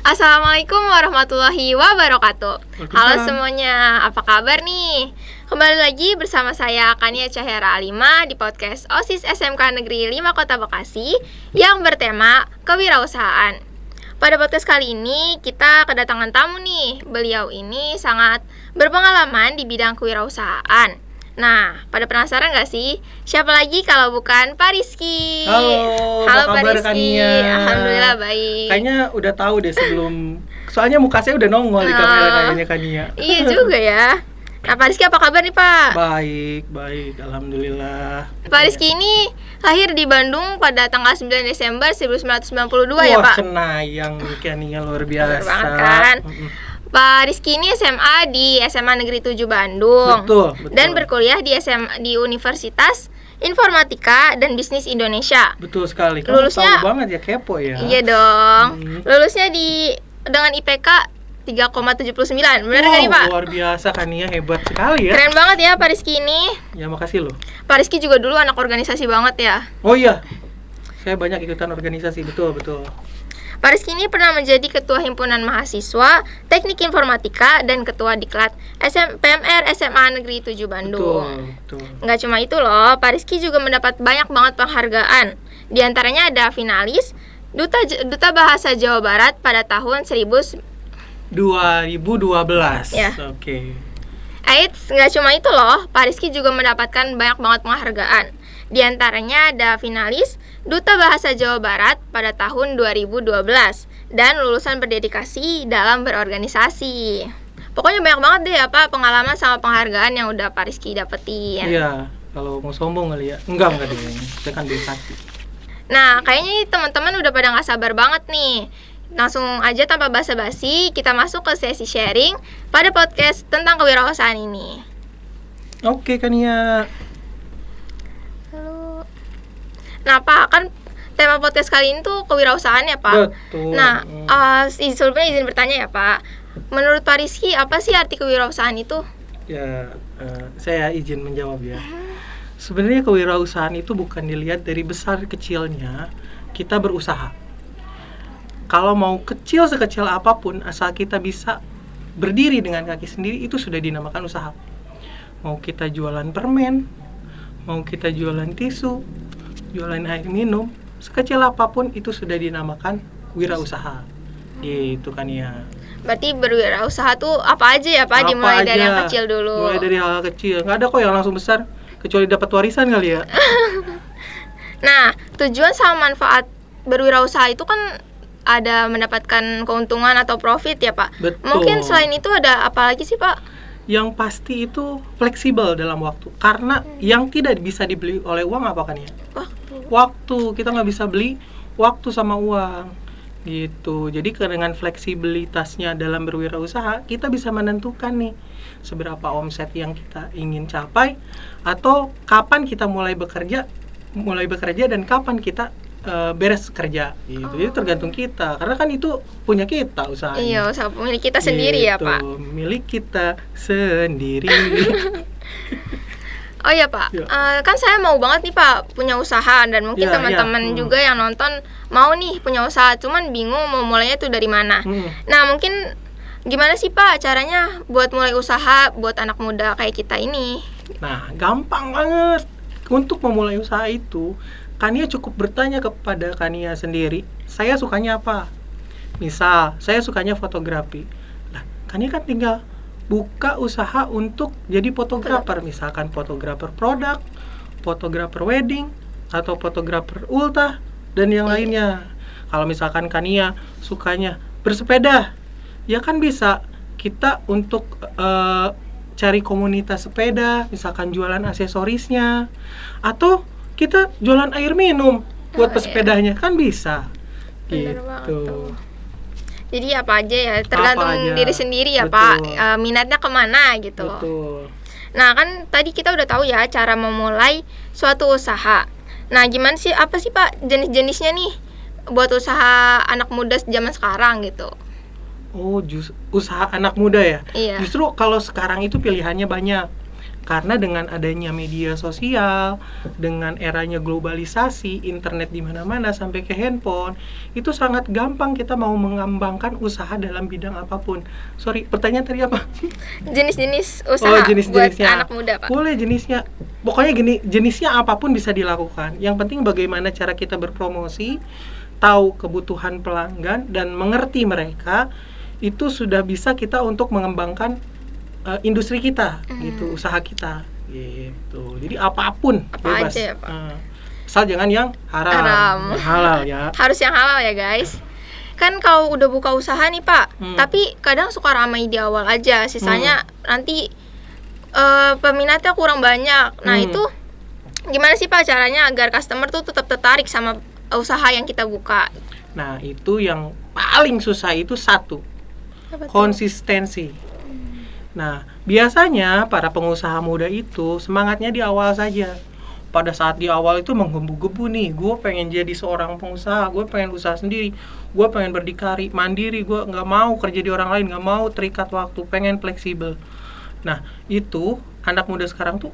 Assalamualaikum warahmatullahi wabarakatuh. Halo semuanya, apa kabar nih? Kembali lagi bersama saya Kania Cahyara Alima di podcast OSIS SMK Negeri 5 Kota Bekasi yang bertema kewirausahaan. Pada podcast kali ini kita kedatangan tamu nih. Beliau ini sangat berpengalaman di bidang kewirausahaan. Nah, pada penasaran gak sih? Siapa lagi kalau bukan Pak Rizky? Halo Pak Rizky. Alhamdulillah baik. Kayaknya udah tahu deh sebelum, soalnya muka saya udah nongol di kamera kayaknya Kania. Iya juga ya. Nah, Pak Rizky apa kabar nih Pak? Baik, alhamdulillah. Pak Rizky ini lahir di Bandung pada tanggal 9 Desember 1992 ya Pak? Wah, cenayang nih Kania, luar biasa. Bener banget kan? Pak Rizky ini SMA di SMA Negeri 7 Bandung. Betul. Dan berkuliah di Universitas Informatika dan Bisnis Indonesia. Betul sekali. Kamu Lulusnya, tahu banget ya, kepo ya. Iya dong. Lulusnya dengan IPK 3,79. Benar nggak nih Pak? Luar biasa Kania, hebat sekali ya. Keren banget ya Pak Rizky ini. Ya makasih loh. Pak Rizky juga dulu anak organisasi banget ya. Oh iya, saya banyak ikutan organisasi, betul. Pak Rizky ini pernah menjadi Ketua Himpunan Mahasiswa Teknik Informatika dan Ketua Diklat PMR SMA Negeri 7 Bandung. Betul. Nggak cuma itu loh, Pak Rizky juga mendapat banyak banget penghargaan. Di antaranya ada finalis Duta Bahasa Jawa Barat pada tahun 2012. Ya. Oke. Eits, nggak cuma itu loh, Pak Rizky juga mendapatkan banyak banget penghargaan. Di antaranya ada finalis Duta Bahasa Jawa Barat pada tahun 2012 dan lulusan berdedikasi dalam berorganisasi. Pokoknya banyak banget deh ya Pak pengalaman sama penghargaan yang udah Pak Rizky dapetin. Iya, kalau mau sombong kali ya. Enggak deh. Saya kan baik hati. Nah, kayaknya teman-teman udah pada nggak sabar banget nih. Langsung aja tanpa basa-basi kita masuk ke sesi sharing pada podcast tentang kewirausahaan ini. Oke Kania. Nah Pak, kan tema podcast kali ini tuh kewirausahaan ya Pak. Betul. Nah, sebelumnya izin bertanya ya Pak. Menurut Pak Rizky, apa sih arti kewirausahaan itu? Ya, saya izin menjawab ya. Sebenarnya kewirausahaan itu bukan dilihat dari besar kecilnya kita berusaha. Kalau mau kecil sekecil apapun, asal kita bisa berdiri dengan kaki sendiri, itu sudah dinamakan usaha. Mau kita jualan permen, mau kita jualan tisu, jualan air minum, sekecil apapun itu sudah dinamakan wirausaha. Gitu kan ya. Berarti berwirausaha tuh apa aja ya Pak? Dimulai dari yang kecil dulu. Mulai dari hal kecil. Nggak ada kok yang langsung besar, kecuali dapat warisan kali ya. Nah, tujuan sama manfaat berwirausaha itu kan ada mendapatkan keuntungan atau profit ya Pak. Betul. Mungkin selain itu ada apa lagi sih Pak? Yang pasti itu fleksibel dalam waktu. Karena yang tidak bisa dibeli oleh uang apa kan ya? Waktu. Kita nggak bisa beli waktu sama uang gitu. Jadi dengan fleksibilitasnya dalam berwirausaha, kita bisa menentukan nih seberapa omset yang kita ingin capai, atau kapan kita mulai bekerja dan kapan kita beres kerja gitu. Jadi tergantung kita, karena kan itu punya kita usahanya. Iya, usaha milik kita sendiri gitu, ya Pak. Milik kita sendiri. Oh iya Pak, ya. Kan saya mau banget nih Pak punya usaha, dan mungkin teman-teman juga yang nonton mau nih punya usaha, cuman bingung mau mulainya tuh dari mana. Nah mungkin gimana sih Pak caranya buat mulai usaha buat anak muda kayak kita ini? Nah gampang banget untuk memulai usaha itu. Kania cukup bertanya kepada Kania sendiri, saya sukanya apa? Misal saya sukanya fotografi. Nah Kania kan tinggal buka usaha untuk jadi fotografer, misalkan fotografer produk, fotografer wedding, atau fotografer ultah, dan yang lainnya. Kalau misalkan Kania sukanya bersepeda, ya kan bisa kita untuk cari komunitas sepeda, misalkan jualan aksesorisnya, atau kita jualan air minum buat pesepedanya, kan bisa. Bener gitu. Jadi apa aja ya, tergantung diri sendiri ya. Betul. Pak, minatnya kemana gitu. Betul. Nah kan tadi kita udah tahu ya cara memulai suatu usaha. Nah gimana sih, apa sih Pak jenis-jenisnya nih buat usaha anak muda zaman sekarang gitu? Oh, usaha anak muda ya? Iya. Justru kalau sekarang itu pilihannya banyak. Karena dengan adanya media sosial, dengan eranya globalisasi, internet di mana-mana sampai ke handphone, itu sangat gampang kita mau mengembangkan usaha dalam bidang apapun. Sorry, pertanyaan tadi apa? Jenis-jenis usaha buat anak muda, Pak. Boleh jenisnya. Pokoknya gini, jenisnya apapun bisa dilakukan. Yang penting bagaimana cara kita berpromosi, tahu kebutuhan pelanggan dan mengerti mereka, itu sudah bisa kita untuk mengembangkan industri kita, gitu, usaha kita, gitu. Jadi apapun bebas. Aja ya, Pak. Asal jangan yang haram. Halal ya. Harus yang halal ya, guys. Kan kalau udah buka usaha nih, Pak, tapi kadang suka ramai di awal aja, sisanya nanti peminatnya kurang banyak. Nah, itu gimana sih, Pak, caranya agar customer tuh tetap tertarik sama usaha yang kita buka? Nah, itu yang paling susah itu satu, konsistensi. Nah, biasanya para pengusaha muda itu semangatnya di awal saja. Pada saat di awal itu menggebu-gebu nih, gue pengen jadi seorang pengusaha, gue pengen usaha sendiri, gue pengen berdikari, mandiri, gue nggak mau kerja di orang lain, nggak mau terikat waktu, pengen fleksibel. Nah, itu anak muda sekarang tuh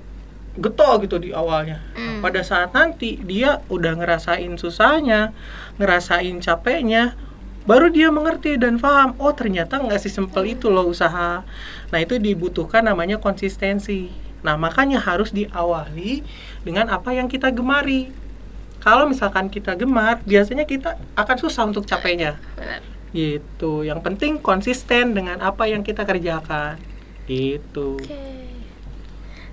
getol gitu di awalnya. Pada saat nanti dia udah ngerasain susahnya, ngerasain capeknya, baru dia mengerti dan paham, oh ternyata nggak sesimpel itu loh usaha. Nah, itu dibutuhkan namanya konsistensi. Nah, makanya harus diawali dengan apa yang kita gemari. Kalau misalkan kita gemar, biasanya kita akan susah untuk capeknya. Gitu. Yang penting konsisten dengan apa yang kita kerjakan. Gitu.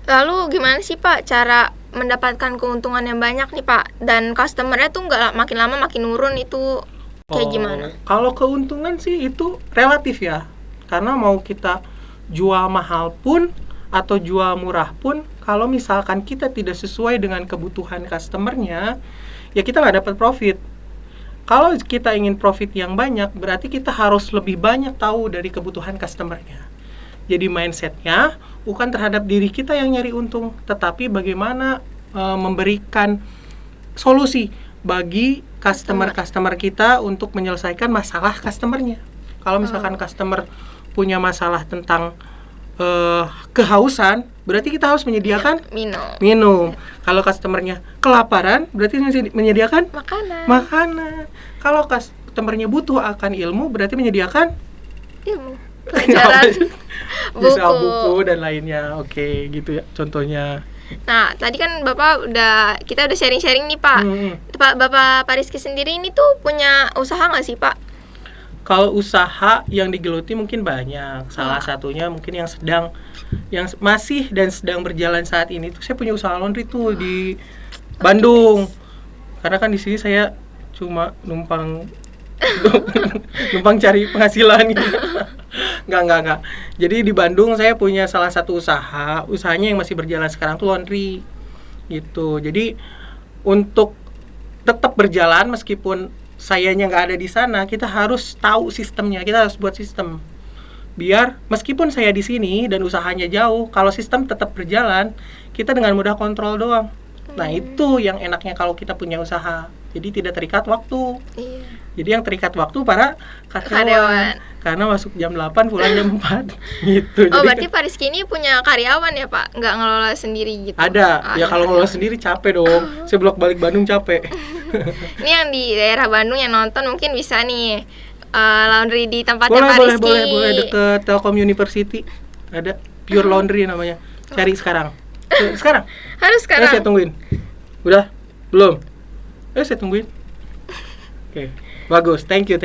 Lalu gimana sih, Pak, cara mendapatkan keuntungan yang banyak nih, Pak? Dan customernya tuh nggak makin lama makin nurun, itu kayak gimana? Kalau keuntungan sih itu relatif ya. Karena mau kita jual mahal pun atau jual murah pun, kalau misalkan kita tidak sesuai dengan kebutuhan customernya, ya kita nggak dapat profit. Kalau kita ingin profit yang banyak, berarti kita harus lebih banyak tahu dari kebutuhan customernya. Jadi mindsetnya bukan terhadap diri kita yang nyari untung, tetapi bagaimana memberikan solusi bagi customer kita untuk menyelesaikan masalah customernya. Kalau misalkan customer punya masalah tentang kehausan, berarti kita harus menyediakan minum. Kalau customernya kelaparan, berarti menyediakan makanan. Kalau customernya butuh akan ilmu, berarti menyediakan ilmu, pelajaran, buku dan lainnya. Oke, gitu ya contohnya. Nah, tadi kan kita udah sharing-sharing nih, Pak. Bapak Rizky sendiri ini tuh punya usaha nggak sih, Pak? Kalau usaha yang digeluti mungkin banyak. Salah satunya mungkin yang masih dan sedang berjalan saat ini tuh, saya punya usaha laundry tuh di Bandung. Karena kan di sini saya cuma numpang cari penghasilan gitu. Enggak. Jadi di Bandung saya punya salah satu usahanya yang masih berjalan sekarang tuh laundry gitu. Jadi untuk tetap berjalan meskipun sayanya nggak ada di sana, kita harus tahu sistemnya, kita harus buat sistem. Biar meskipun saya di sini dan usahanya jauh, kalau sistem tetap berjalan, kita dengan mudah kontrol doang. Nah, itu yang enaknya kalau kita punya usaha. Jadi tidak terikat waktu. Iya. Jadi yang terikat waktu para karyawan. Karena masuk jam 8, pulang jam 4 gitu. Oh, berarti Pak Rizky ini punya karyawan ya, Pak? Nggak ngelola sendiri gitu? Ada. Ya kalau ngelola sendiri capek dong. Saya bolak-balik Bandung capek. Ini yang di daerah Bandung yang nonton mungkin bisa nih laundry di tempatnya Pak Rizky. Boleh deket Telkom University. Ada Pure Laundry namanya. Cari sekarang. Sekarang. Harus sekarang. Saya tungguin. Udah? Belum? Saya tungguin. Oke. Bagus. Thank you.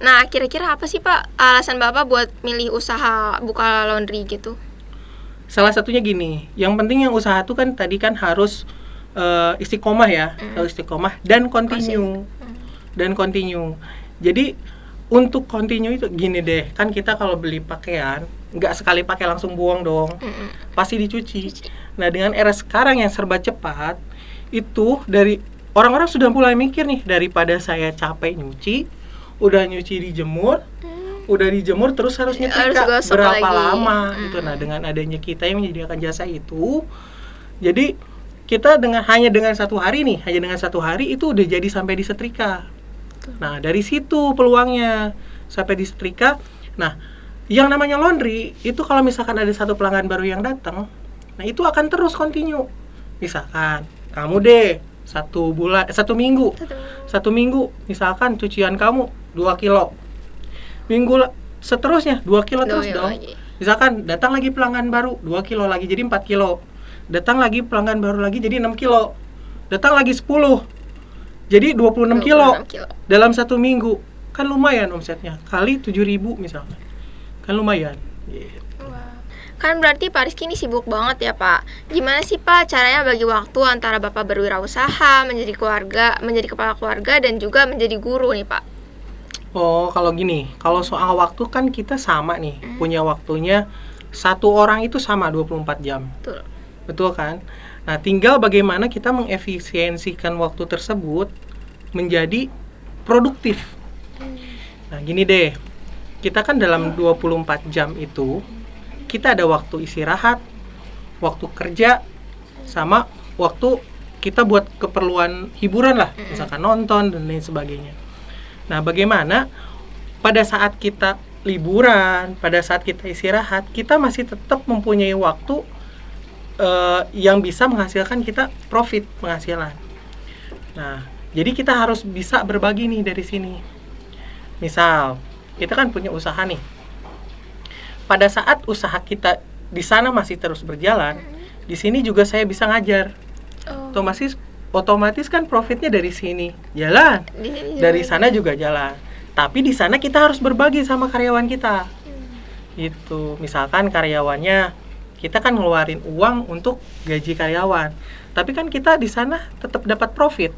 Nah, kira-kira apa sih, Pak, alasan Bapak buat milih usaha buka laundry gitu? Salah satunya gini, yang penting yang usaha itu kan tadi kan harus istiqomah ya, harus istiqomah dan continue. Jadi untuk continue itu gini deh, kan kita kalau beli pakaian nggak sekali pakai langsung buang dong, pasti dicuci. Nah, dengan era sekarang yang serba cepat, itu dari orang-orang sudah mulai mikir nih, daripada saya capek nyuci, udah nyuci dijemur, terus harus nyetrika berapa lama gitu. Nah, dengan adanya kita yang menyediakan jasa itu, jadi kita hanya dengan satu hari itu udah jadi sampai disetrika. Nah, dari situ peluangnya sampai disetrika. Nah, yang namanya laundry itu kalau misalkan ada satu pelanggan baru yang datang, Nah, itu akan terus continue. Misalkan kamu deh 1 minggu misalkan cucian kamu 2 kilo. Seterusnya 2 kilo terus dong. Lagi. Misalkan datang lagi pelanggan baru 2 kilo lagi jadi 4 kilo. Datang lagi pelanggan baru lagi jadi 6 kilo. Datang lagi 10 jadi 26 kilo. Dalam 1 minggu. Kan lumayan omsetnya. Kali 7.000 misalkan. Kan lumayan. Gitu. Kan berarti Pak Rizky ini sibuk banget ya Pak. Gimana sih Pak caranya bagi waktu antara Bapak berwirausaha, menjadi kepala keluarga, dan juga menjadi guru nih Pak? Oh, kalau gini, kalau soal waktu kan kita sama nih, punya waktunya satu orang itu sama 24 jam. Betul kan? Nah, tinggal bagaimana kita mengefisiensikan waktu tersebut menjadi produktif. Nah, gini deh. Kita kan dalam 24 jam itu kita ada waktu istirahat, waktu kerja, sama waktu kita buat keperluan hiburan lah, misalkan nonton dan lain sebagainya. Nah, bagaimana pada saat kita liburan, pada saat kita istirahat, kita masih tetap mempunyai waktu yang bisa menghasilkan kita profit, penghasilan. Nah, jadi kita harus bisa berbagi nih dari sini. Misal, kita kan punya usaha nih. Pada saat usaha kita di sana masih terus berjalan, di sini juga saya bisa ngajar. Otomatis kan profitnya dari sini jalan, dari sana juga jalan. Tapi di sana kita harus berbagi sama karyawan kita. Itu, misalkan karyawannya kita kan ngeluarin uang untuk gaji karyawan, tapi kan kita di sana tetap dapat profit.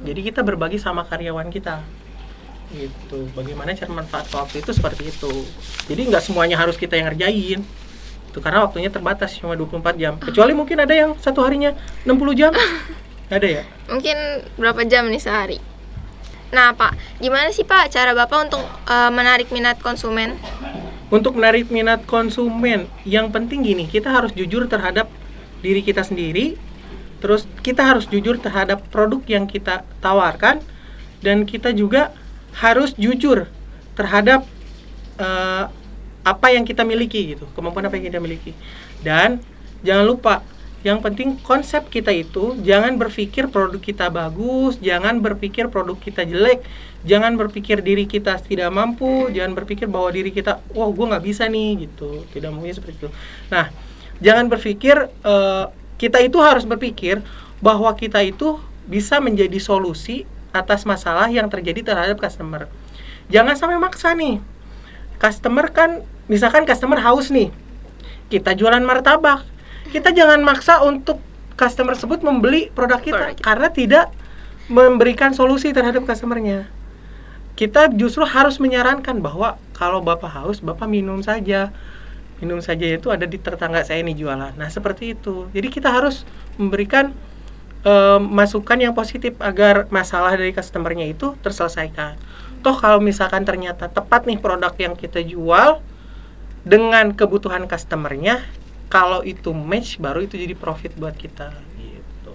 Jadi kita berbagi sama karyawan kita. Gitu. Bagaimana cara manfaat waktu itu seperti itu. Jadi nggak semuanya harus kita yang ngerjain. Itu karena waktunya terbatas cuma 24 jam. Kecuali mungkin ada yang satu harinya 60 jam. Ada ya? Mungkin berapa jam nih sehari? Nah Pak, gimana sih Pak cara Bapak untuk menarik minat konsumen? Untuk menarik minat konsumen, yang penting gini, kita harus jujur terhadap diri kita sendiri. Terus kita harus jujur terhadap produk yang kita tawarkan. Dan kita juga harus jujur terhadap apa yang kita miliki gitu, kemampuan apa yang kita miliki. Dan jangan lupa, yang penting konsep kita itu jangan berpikir produk kita bagus, jangan berpikir produk kita jelek, jangan berpikir diri kita tidak mampu, jangan berpikir bahwa diri kita, wah gue nggak bisa nih gitu, tidak mungkin seperti itu. Nah, jangan berpikir kita itu harus berpikir bahwa kita itu bisa menjadi solusi atas masalah yang terjadi terhadap customer. Jangan sampai maksa nih. Customer kan, misalkan customer haus nih, kita jualan martabak. Kita jangan maksa untuk customer tersebut membeli produk kita karena tidak memberikan solusi terhadap customernya. Kita justru harus menyarankan bahwa kalau Bapak haus, Bapak minum saja. Minum saja itu ada di tetangga saya nih jualan. Nah, seperti itu. Jadi kita harus memberikan masukan yang positif agar masalah dari customernya itu terselesaikan. Toh kalau misalkan ternyata tepat nih produk yang kita jual dengan kebutuhan customernya, kalau itu match baru itu jadi profit buat kita gitu.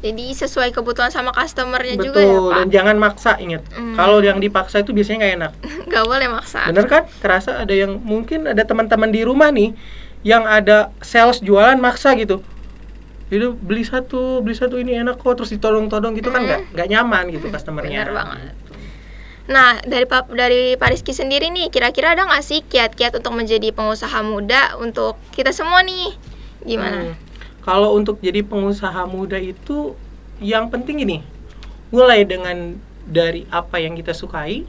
Jadi sesuai kebutuhan sama customernya. Betul, juga ya Pak. Dan jangan maksa, ingat. Kalau yang dipaksa itu biasanya nggak enak. Nggak boleh maksa. Bener kan? Kerasa ada yang mungkin ada teman-teman di rumah nih yang ada sales jualan maksa gitu. Jadi beli satu ini enak kok, terus ditodong-todong gitu kan nggak nyaman gitu customernya. Benar banget. Nah, dari Pak Rizky sendiri nih, kira-kira ada nggak sih kiat-kiat untuk menjadi pengusaha muda untuk kita semua nih? Gimana? Kalau untuk jadi pengusaha muda itu yang penting ini, mulai dari apa yang kita sukai,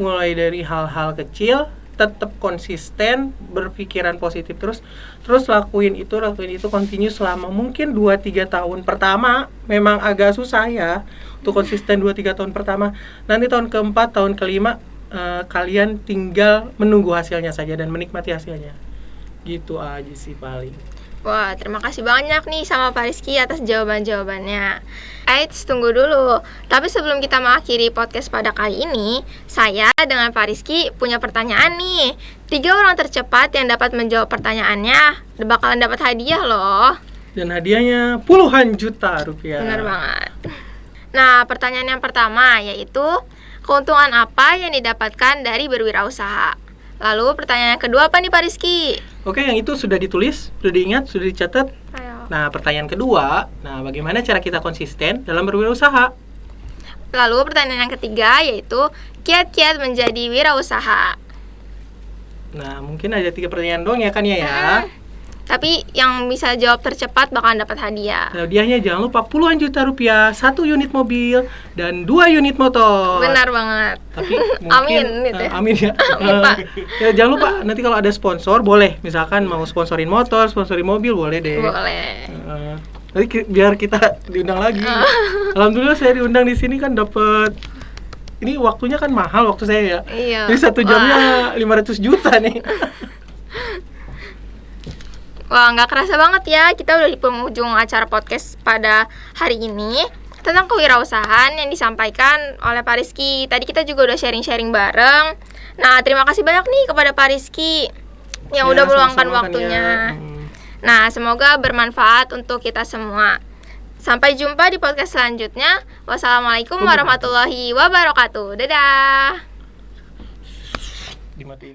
mulai dari hal-hal kecil, tetap konsisten, berpikiran positif terus lakuin itu continue selama mungkin 2-3 tahun pertama. Memang agak susah ya untuk konsisten 2-3 tahun pertama. Nanti tahun keempat, tahun kelima kalian tinggal menunggu hasilnya saja dan menikmati hasilnya. Gitu aja sih paling. Wah, terima kasih banyak nih sama Pak Rizky atas jawaban-jawabannya. Eits, tunggu dulu. Tapi sebelum kita mengakhiri podcast pada kali ini, saya dengan Pak Rizky punya pertanyaan nih. 3 orang tercepat yang dapat menjawab pertanyaannya bakalan dapat hadiah loh. Dan hadiahnya puluhan juta rupiah. Benar banget. Nah, pertanyaan yang pertama yaitu, keuntungan apa yang didapatkan dari berwirausaha? Lalu pertanyaan yang kedua apa nih Pak Rizky? Oke, yang itu sudah ditulis, sudah diingat, sudah dicatat. Ayo. Nah, pertanyaan kedua, bagaimana cara kita konsisten dalam berwirausaha? Lalu pertanyaan yang ketiga yaitu kiat-kiat menjadi wirausaha. Nah, mungkin ada 3 pertanyaan doang ya Kania ya. Tapi yang bisa jawab tercepat bakalan dapat hadiah. Nah, hadiahnya jangan lupa puluhan juta rupiah, 1 unit mobil, dan 2 unit motor. Benar banget. Tapi mungkin, Amin gitu ya. amin ya. Ya, jangan lupa nanti kalau ada sponsor boleh, misalkan mau sponsorin motor, sponsorin mobil boleh deh. Boleh. Nanti biar kita diundang lagi. Alhamdulillah saya diundang di sini kan dapat. Ini waktunya kan mahal waktu saya ya. Iya. Jadi 1 jamnya 500 juta nih. Wah, nggak kerasa banget ya, kita udah di penghujung acara podcast pada hari ini tentang kewirausahaan yang disampaikan oleh Pak Rizky. Tadi kita juga udah sharing-sharing bareng. Nah, terima kasih banyak nih kepada Pak Rizky yang udah meluangkan waktunya. Nah, semoga bermanfaat untuk kita semua. Sampai jumpa di podcast selanjutnya. Wassalamualaikum warahmatullahi wabarakatuh. Dadah. Dimatiin.